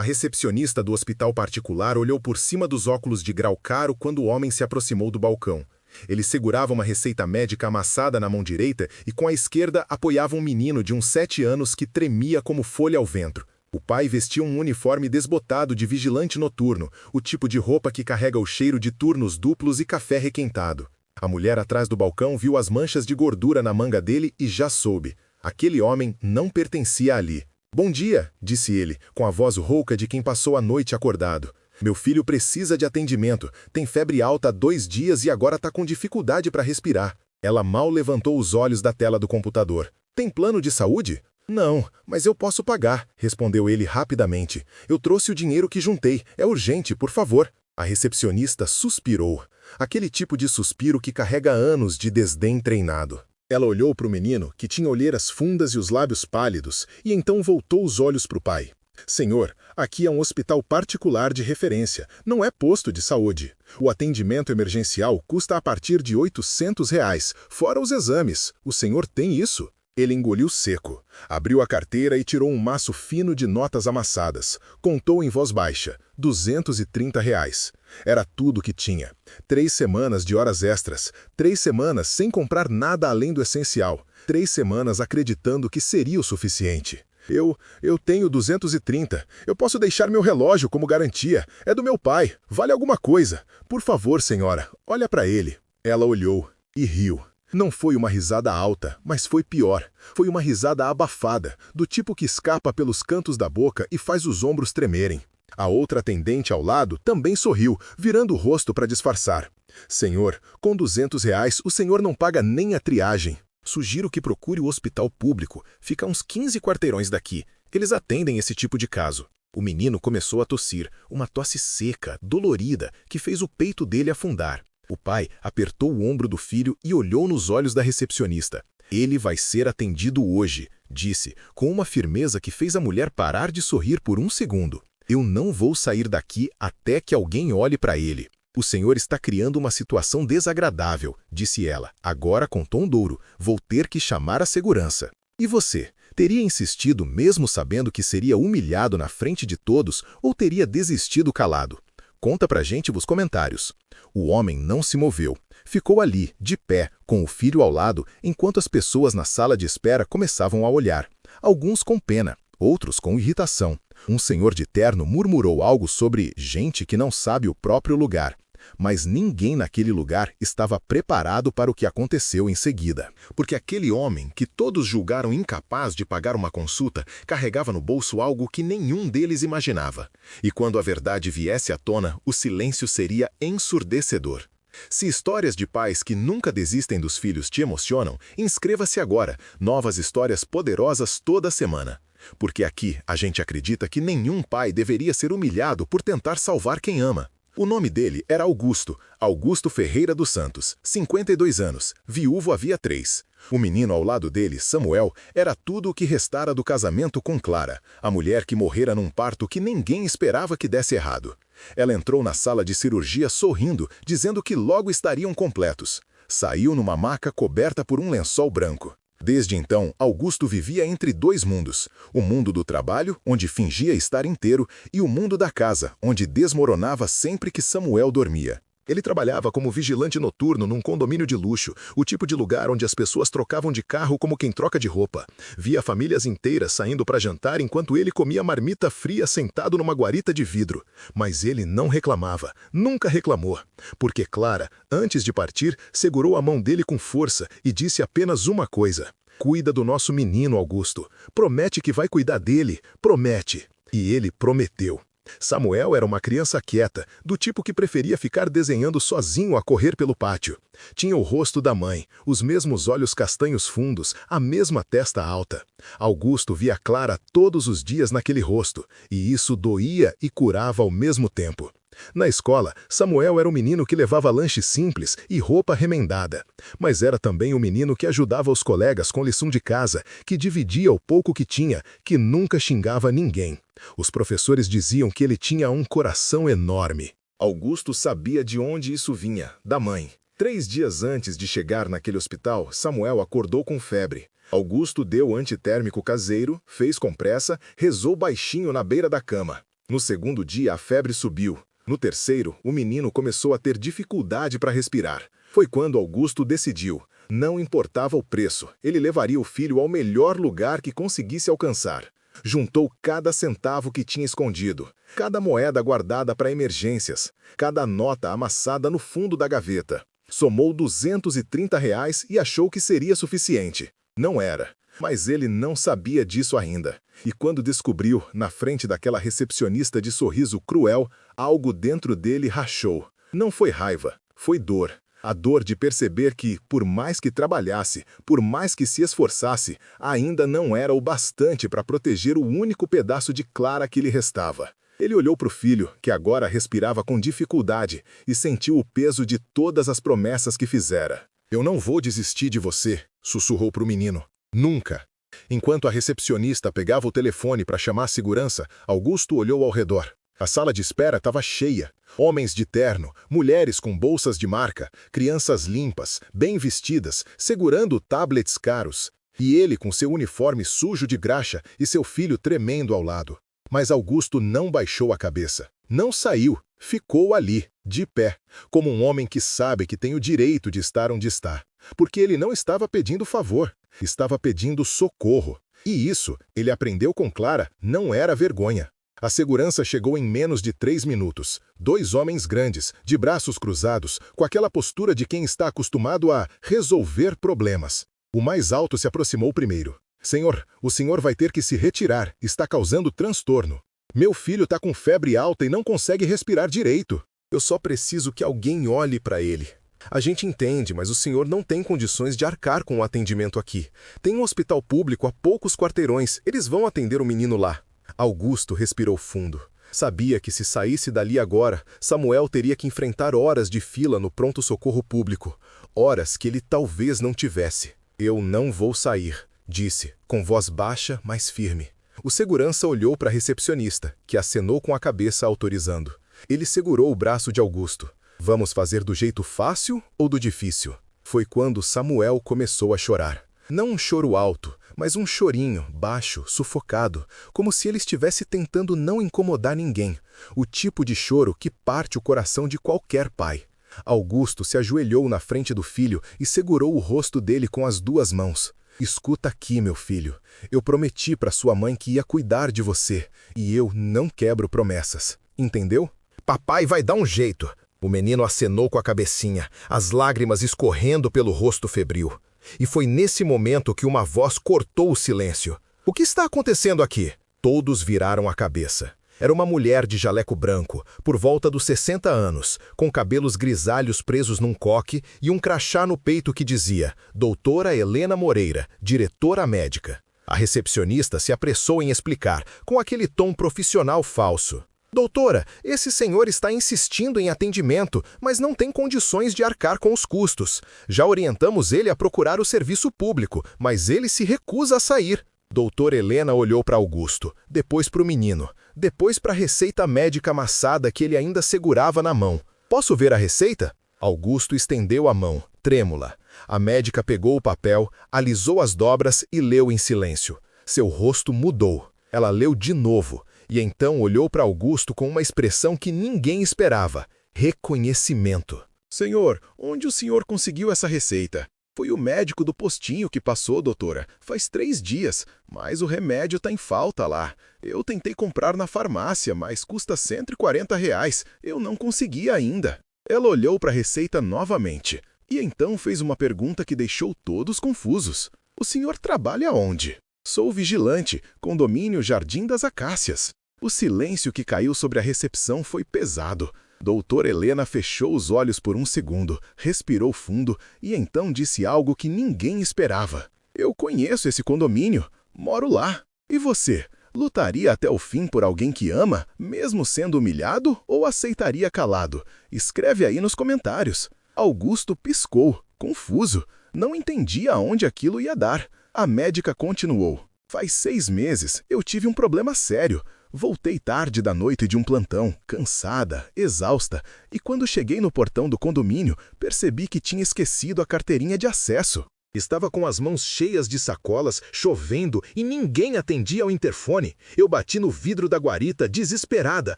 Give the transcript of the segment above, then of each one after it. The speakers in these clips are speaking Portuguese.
A recepcionista do hospital particular olhou por cima dos óculos de grau caro quando o homem se aproximou do balcão. Ele segurava uma receita médica amassada na mão direita e com a esquerda apoiava um menino de uns 7 anos que tremia como folha ao vento. O pai vestia um uniforme desbotado de vigilante noturno, o tipo de roupa que carrega o cheiro de turnos duplos e café requentado. A mulher atrás do balcão viu as manchas de gordura na manga dele e já soube. Aquele homem não pertencia ali. "Bom dia", disse ele, com a voz rouca de quem passou a noite acordado. "Meu filho precisa de atendimento, tem febre alta há 2 dias e agora está com dificuldade para respirar." Ela mal levantou os olhos da tela do computador. "Tem plano de saúde?" "Não, mas eu posso pagar", respondeu ele rapidamente. "Eu trouxe o dinheiro que juntei, é urgente, por favor." A recepcionista suspirou. Aquele tipo de suspiro que carrega anos de desdém treinado. Ela olhou para o menino, que tinha olheiras fundas e os lábios pálidos, e então voltou os olhos para o pai. "Senhor, aqui é um hospital particular de referência, não é posto de saúde. O atendimento emergencial custa a partir de R$ 800, fora os exames. O senhor tem isso?" Ele engoliu seco, abriu a carteira e tirou um maço fino de notas amassadas. Contou em voz baixa, R$ 230. Era tudo que tinha. 3 semanas de horas extras, 3 semanas sem comprar nada além do essencial, 3 semanas acreditando que seria o suficiente. Eu tenho 230. Eu posso deixar meu relógio como garantia. É do meu pai. Vale alguma coisa. Por favor, senhora, olha para ele." Ela olhou e riu. Não foi uma risada alta, mas foi pior. Foi uma risada abafada, do tipo que escapa pelos cantos da boca e faz os ombros tremerem. A outra atendente ao lado também sorriu, virando o rosto para disfarçar. "Senhor, com R$ 200 o senhor não paga nem a triagem." "Sugiro que procure o hospital público. Fica a uns 15 quarteirões daqui. Eles atendem esse tipo de caso." O menino começou a tossir, uma tosse seca, dolorida, que fez o peito dele afundar. O pai apertou o ombro do filho e olhou nos olhos da recepcionista. "Ele vai ser atendido hoje", disse, com uma firmeza que fez a mulher parar de sorrir por um segundo. "Eu não vou sair daqui até que alguém olhe para ele." "O senhor está criando uma situação desagradável", disse ela, agora com tom duro. "Vou ter que chamar a segurança." "E você? Teria insistido mesmo sabendo que seria humilhado na frente de todos ou teria desistido calado? Conta pra gente nos comentários." O homem não se moveu. Ficou ali, de pé, com o filho ao lado, enquanto as pessoas na sala de espera começavam a olhar. Alguns com pena, outros com irritação. Um senhor de terno murmurou algo sobre gente que não sabe o próprio lugar. Mas ninguém naquele lugar estava preparado para o que aconteceu em seguida. Porque aquele homem, que todos julgaram incapaz de pagar uma consulta, carregava no bolso algo que nenhum deles imaginava. E quando a verdade viesse à tona, o silêncio seria ensurdecedor. Se histórias de pais que nunca desistem dos filhos te emocionam, inscreva-se agora. Novas histórias poderosas toda semana. Porque aqui a gente acredita que nenhum pai deveria ser humilhado por tentar salvar quem ama. O nome dele era Augusto, Augusto Ferreira dos Santos, 52 anos, viúvo havia 3. O menino ao lado dele, Samuel, era tudo o que restara do casamento com Clara, a mulher que morrera num parto que ninguém esperava que desse errado. Ela entrou na sala de cirurgia sorrindo, dizendo que logo estariam completos. Saiu numa maca coberta por um lençol branco. Desde então, Augusto vivia entre 2 mundos. O mundo do trabalho, onde fingia estar inteiro, e o mundo da casa, onde desmoronava sempre que Samuel dormia. Ele trabalhava como vigilante noturno num condomínio de luxo, o tipo de lugar onde as pessoas trocavam de carro como quem troca de roupa. Via famílias inteiras saindo para jantar enquanto ele comia marmita fria sentado numa guarita de vidro. Mas ele não reclamava, nunca reclamou. Porque Clara, antes de partir, segurou a mão dele com força e disse apenas uma coisa: "Cuida do nosso menino, Augusto. Promete que vai cuidar dele. Promete." E ele prometeu. Samuel era uma criança quieta, do tipo que preferia ficar desenhando sozinho a correr pelo pátio. Tinha o rosto da mãe, os mesmos olhos castanhos fundos, a mesma testa alta. Augusto via Clara todos os dias naquele rosto, e isso doía e curava ao mesmo tempo. Na escola, Samuel era o menino que levava lanche simples e roupa remendada. Mas era também o menino que ajudava os colegas com lição de casa, que dividia o pouco que tinha, que nunca xingava ninguém. Os professores diziam que ele tinha um coração enorme. Augusto sabia de onde isso vinha, da mãe. 3 dias antes de chegar naquele hospital, Samuel acordou com febre. Augusto deu antitérmico caseiro, fez compressa, rezou baixinho na beira da cama. No segundo dia, a febre subiu. No terceiro, o menino começou a ter dificuldade para respirar. Foi quando Augusto decidiu. Não importava o preço, ele levaria o filho ao melhor lugar que conseguisse alcançar. Juntou cada centavo que tinha escondido, cada moeda guardada para emergências, cada nota amassada no fundo da gaveta. Somou R$ 230 e achou que seria suficiente. Não era, mas ele não sabia disso ainda. E quando descobriu, na frente daquela recepcionista de sorriso cruel, algo dentro dele rachou. Não foi raiva, foi dor. A dor de perceber que, por mais que trabalhasse, por mais que se esforçasse, ainda não era o bastante para proteger o único pedaço de clara que lhe restava. Ele olhou para o filho, que agora respirava com dificuldade, e sentiu o peso de todas as promessas que fizera. "Eu não vou desistir de você", sussurrou para o menino. "Nunca." Enquanto a recepcionista pegava o telefone para chamar a segurança, Augusto olhou ao redor. A sala de espera estava cheia. Homens de terno, mulheres com bolsas de marca, crianças limpas, bem vestidas, segurando tablets caros. E ele com seu uniforme sujo de graxa e seu filho tremendo ao lado. Mas Augusto não baixou a cabeça. Não saiu. Ficou ali, de pé, como um homem que sabe que tem o direito de estar onde está. Porque ele não estava pedindo favor, estava pedindo socorro. E isso, ele aprendeu com Clara, não era vergonha. A segurança chegou em menos de 3 minutos. 2 homens grandes, de braços cruzados, com aquela postura de quem está acostumado a resolver problemas. O mais alto se aproximou primeiro. "Senhor, o senhor vai ter que se retirar, está causando transtorno. Meu filho está com febre alta e não consegue respirar direito. Eu só preciso que alguém olhe para ele. A gente entende, mas o senhor não tem condições de arcar com o atendimento aqui. Tem um hospital público a poucos quarteirões, eles vão atender o menino lá." Augusto respirou fundo. Sabia que se saísse dali agora, Samuel teria que enfrentar horas de fila no pronto-socorro público. Horas que ele talvez não tivesse. "Eu não vou sair", disse, com voz baixa, mas firme. O segurança olhou para a recepcionista, que acenou com a cabeça autorizando. Ele segurou o braço de Augusto. "Vamos fazer do jeito fácil ou do difícil?" Foi quando Samuel começou a chorar. Não um choro alto, mas um chorinho, baixo, sufocado, como se ele estivesse tentando não incomodar ninguém. O tipo de choro que parte o coração de qualquer pai. Augusto se ajoelhou na frente do filho e segurou o rosto dele com as 2 mãos. "Escuta aqui, meu filho. Eu prometi para sua mãe que ia cuidar de você, e eu não quebro promessas. Entendeu?" "Papai vai dar um jeito." O menino acenou com a cabecinha, as lágrimas escorrendo pelo rosto febril. E foi nesse momento que uma voz cortou o silêncio. "O que está acontecendo aqui?" Todos viraram a cabeça. Era uma mulher de jaleco branco, por volta dos 60 anos, com cabelos grisalhos presos num coque e um crachá no peito que dizia Doutora Helena Moreira, diretora médica. A recepcionista se apressou em explicar, com aquele tom profissional falso. "Doutora, esse senhor está insistindo em atendimento, mas não tem condições de arcar com os custos. Já orientamos ele a procurar o serviço público, mas ele se recusa a sair." Doutora Helena olhou para Augusto, depois para o menino, depois para a receita médica amassada que ele ainda segurava na mão. "Posso ver a receita?" Augusto estendeu a mão, trêmula. A médica pegou o papel, alisou as dobras e leu em silêncio. Seu rosto mudou. Ela leu de novo. E então olhou para Augusto com uma expressão que ninguém esperava. Reconhecimento. "Senhor, onde o senhor conseguiu essa receita?" "Foi o médico do postinho que passou, doutora. Faz 3 dias, mas o remédio está em falta lá. Eu tentei comprar na farmácia, mas custa R$ 140. Eu não consegui ainda." Ela olhou para a receita novamente. E então fez uma pergunta que deixou todos confusos. "O senhor trabalha onde?" "Sou vigilante, condomínio Jardim das Acácias." O silêncio que caiu sobre a recepção foi pesado. Doutora Helena fechou os olhos por um segundo, respirou fundo e então disse algo que ninguém esperava. "Eu conheço esse condomínio, moro lá. E você, lutaria até o fim por alguém que ama, mesmo sendo humilhado, ou aceitaria calado? Escreve aí nos comentários." Augusto piscou, confuso. Não entendia aonde aquilo ia dar. A médica continuou. "Faz 6 meses, eu tive um problema sério. Voltei tarde da noite de um plantão, cansada, exausta, e quando cheguei no portão do condomínio, percebi que tinha esquecido a carteirinha de acesso. Estava com as mãos cheias de sacolas, chovendo e ninguém atendia ao interfone. Eu bati no vidro da guarita, desesperada,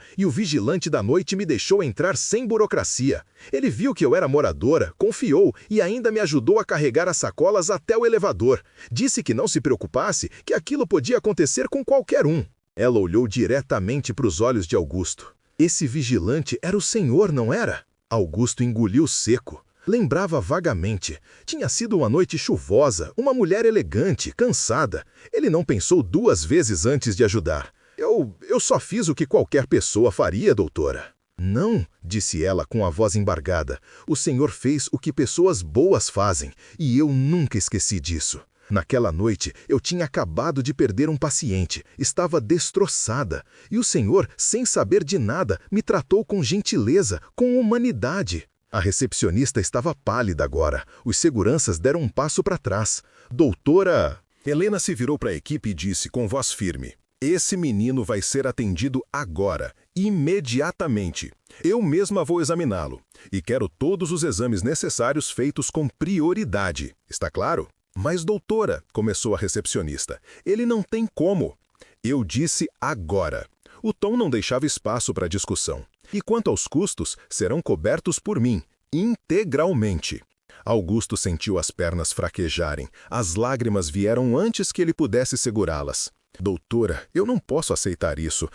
e o vigilante da noite me deixou entrar sem burocracia. Ele viu que eu era moradora, confiou e ainda me ajudou a carregar as sacolas até o elevador. Disse que não se preocupasse, que aquilo podia acontecer com qualquer um. Ela olhou diretamente para os olhos de Augusto. Esse vigilante era o senhor, não era? Augusto engoliu seco. Lembrava vagamente. Tinha sido uma noite chuvosa, uma mulher elegante, cansada. Ele não pensou 2 vezes antes de ajudar. Eu só fiz o que qualquer pessoa faria, doutora. Não, disse ela com a voz embargada. O senhor fez o que pessoas boas fazem, e eu nunca esqueci disso. Naquela noite, eu tinha acabado de perder um paciente, estava destroçada, e o senhor, sem saber de nada, me tratou com gentileza, com humanidade. A recepcionista estava pálida agora. Os seguranças deram um passo para trás. Doutora... Helena se virou para a equipe e disse com voz firme: esse menino vai ser atendido agora, imediatamente. Eu mesma vou examiná-lo. E quero todos os exames necessários feitos com prioridade. Está claro? Mas, doutora, começou a recepcionista, ele não tem como. Eu disse agora. O tom não deixava espaço para discussão. E quanto aos custos, serão cobertos por mim, integralmente. Augusto sentiu as pernas fraquejarem. As lágrimas vieram antes que ele pudesse segurá-las. Doutora, eu não posso aceitar isso.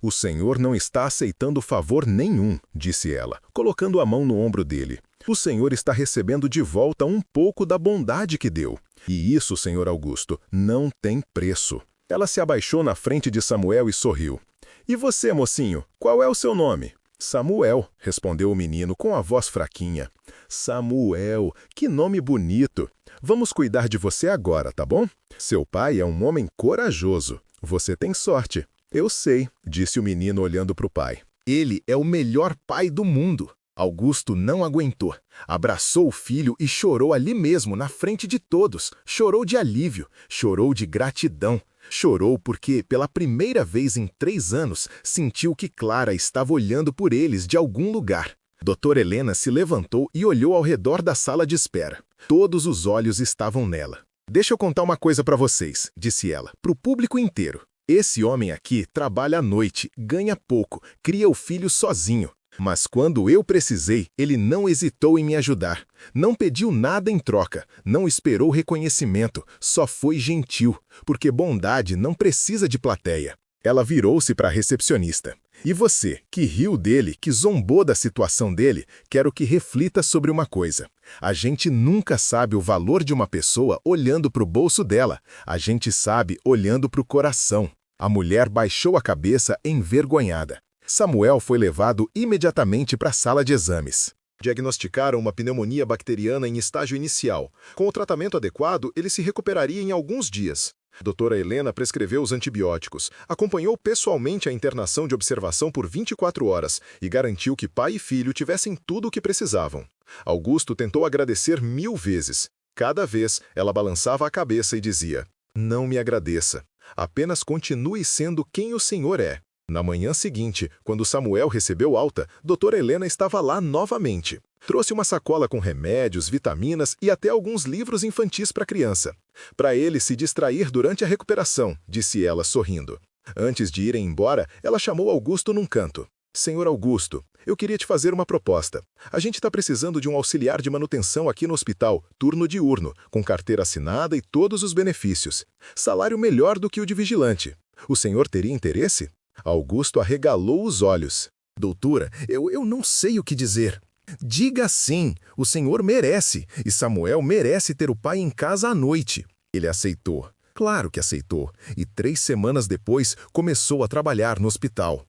O senhor não está aceitando favor nenhum, disse ela, colocando a mão no ombro dele. O senhor está recebendo de volta um pouco da bondade que deu. E isso, senhor Augusto, não tem preço. Ela se abaixou na frente de Samuel e sorriu. E você, mocinho, qual é o seu nome? Samuel, respondeu o menino com a voz fraquinha. Samuel, que nome bonito. Vamos cuidar de você agora, tá bom? Seu pai é um homem corajoso. Você tem sorte. Eu sei, disse o menino olhando para o pai. Ele é o melhor pai do mundo. Augusto não aguentou. Abraçou o filho e chorou ali mesmo, na frente de todos. Chorou de alívio, chorou de gratidão. Chorou porque, pela primeira vez em 3 anos, sentiu que Clara estava olhando por eles de algum lugar. Doutora Helena se levantou e olhou ao redor da sala de espera. Todos os olhos estavam nela. Deixa eu contar uma coisa para vocês, disse ela, para o público inteiro. Esse homem aqui trabalha à noite, ganha pouco, cria o filho sozinho. Mas quando eu precisei, ele não hesitou em me ajudar. Não pediu nada em troca, não esperou reconhecimento, só foi gentil, porque bondade não precisa de plateia. Ela virou-se para a recepcionista. E você, que riu dele, que zombou da situação dele, quero que reflita sobre uma coisa. A gente nunca sabe o valor de uma pessoa olhando para o bolso dela. A gente sabe olhando para o coração. A mulher baixou a cabeça envergonhada. Samuel foi levado imediatamente para a sala de exames. Diagnosticaram uma pneumonia bacteriana em estágio inicial. Com o tratamento adequado, ele se recuperaria em alguns dias. Doutora Helena prescreveu os antibióticos, acompanhou pessoalmente a internação de observação por 24 horas e garantiu que pai e filho tivessem tudo o que precisavam. Augusto tentou agradecer 1000 vezes. Cada vez, ela balançava a cabeça e dizia: não me agradeça. Apenas continue sendo quem o senhor é. Na manhã seguinte, quando Samuel recebeu alta, doutora Helena estava lá novamente. Trouxe uma sacola com remédios, vitaminas e até alguns livros infantis para a criança. Para ele se distrair durante a recuperação, disse ela sorrindo. Antes de irem embora, ela chamou Augusto num canto. Senhor Augusto, eu queria te fazer uma proposta. A gente está precisando de um auxiliar de manutenção aqui no hospital, turno diurno, com carteira assinada e todos os benefícios. Salário melhor do que o de vigilante. O senhor teria interesse? Augusto arregalou os olhos. Doutora, eu não sei o que dizer. Diga sim, o senhor merece, e Samuel merece ter o pai em casa à noite. Ele aceitou. Claro que aceitou, e 3 semanas depois começou a trabalhar no hospital.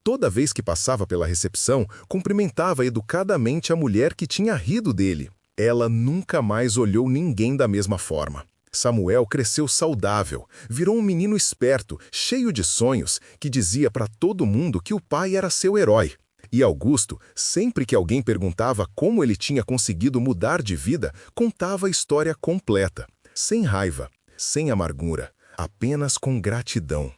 Toda vez que passava pela recepção, cumprimentava educadamente a mulher que tinha rido dele. Ela nunca mais olhou ninguém da mesma forma. Samuel cresceu saudável, virou um menino esperto, cheio de sonhos, que dizia para todo mundo que o pai era seu herói. E Augusto, sempre que alguém perguntava como ele tinha conseguido mudar de vida, contava a história completa, sem raiva, sem amargura, apenas com gratidão.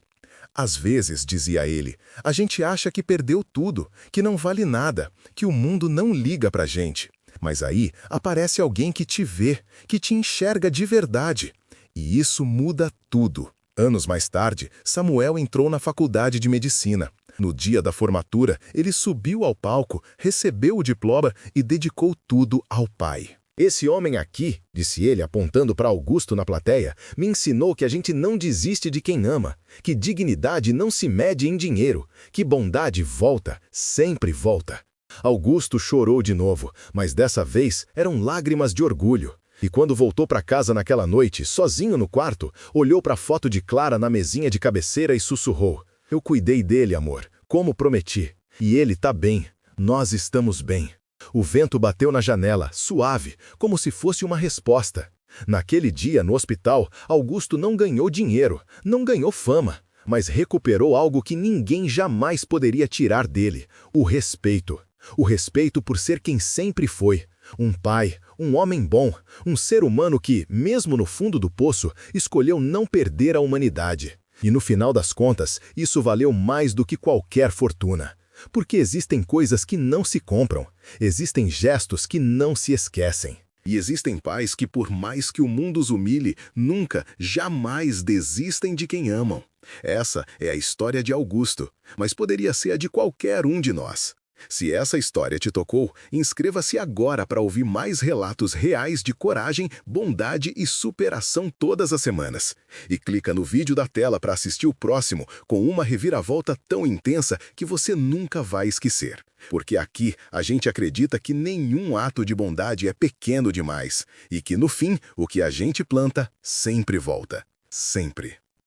Às vezes, dizia ele, a gente acha que perdeu tudo, que não vale nada, que o mundo não liga pra gente. Mas aí aparece alguém que te vê, que te enxerga de verdade. E isso muda tudo. Anos mais tarde, Samuel entrou na faculdade de medicina. No dia da formatura, ele subiu ao palco, recebeu o diploma e dedicou tudo ao pai. Esse homem aqui, disse ele apontando para Augusto na plateia, me ensinou que a gente não desiste de quem ama, que dignidade não se mede em dinheiro, que bondade volta, sempre volta. Augusto chorou de novo, mas dessa vez eram lágrimas de orgulho. E quando voltou para casa naquela noite, sozinho no quarto, olhou para a foto de Clara na mesinha de cabeceira e sussurrou: "Eu cuidei dele, amor, como prometi. E ele tá bem. Nós estamos bem." O vento bateu na janela, suave, como se fosse uma resposta. Naquele dia, no hospital, Augusto não ganhou dinheiro, não ganhou fama, mas recuperou algo que ninguém jamais poderia tirar dele: o respeito. O respeito por ser quem sempre foi. Um pai, um homem bom, um ser humano que, mesmo no fundo do poço, escolheu não perder a humanidade. E no final das contas, isso valeu mais do que qualquer fortuna. Porque existem coisas que não se compram, existem gestos que não se esquecem. E existem pais que, por mais que o mundo os humilhe, nunca, jamais desistem de quem amam. Essa é a história de Augusto, mas poderia ser a de qualquer um de nós. Se essa história te tocou, inscreva-se agora para ouvir mais relatos reais de coragem, bondade e superação todas as semanas. E clica no vídeo da tela para assistir o próximo, com uma reviravolta tão intensa que você nunca vai esquecer. Porque aqui a gente acredita que nenhum ato de bondade é pequeno demais, e que no fim, o que a gente planta sempre volta. Sempre.